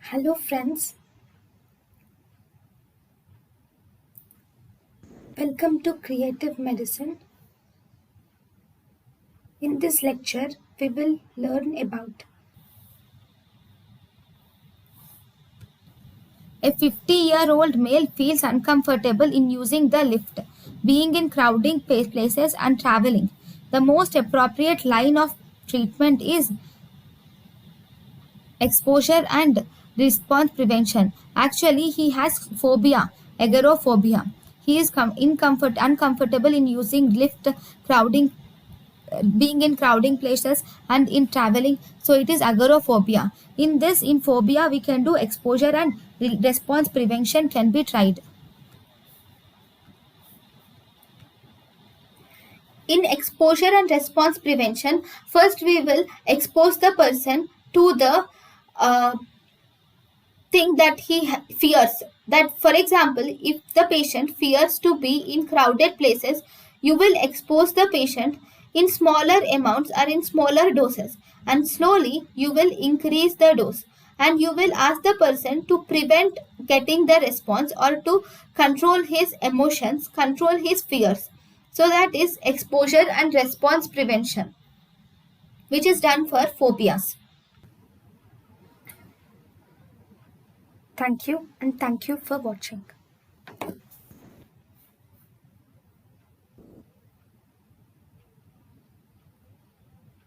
Hello friends, welcome to Creative Medicine. In this lecture, we will learn about a 50-year-old male feels uncomfortable in using the lift, being in crowding places and traveling. The most appropriate line of treatment is exposure and response prevention. Actually, he has phobia, agoraphobia. He is uncomfortable in using lift, crowding being in crowding places and in traveling, so it is agoraphobia. In phobia we can do exposure and response prevention can be tried. In exposure and response prevention, first we will expose the person to the thing that he fears. That, for example, if the patient fears to be in crowded places, you will expose the patient in smaller amounts or in smaller doses, and slowly you will increase the dose, and you will ask the person to prevent getting the response or to control his emotions, control his fears. So that is exposure and response prevention, which is done for phobias. Thank you, and thank you for watching.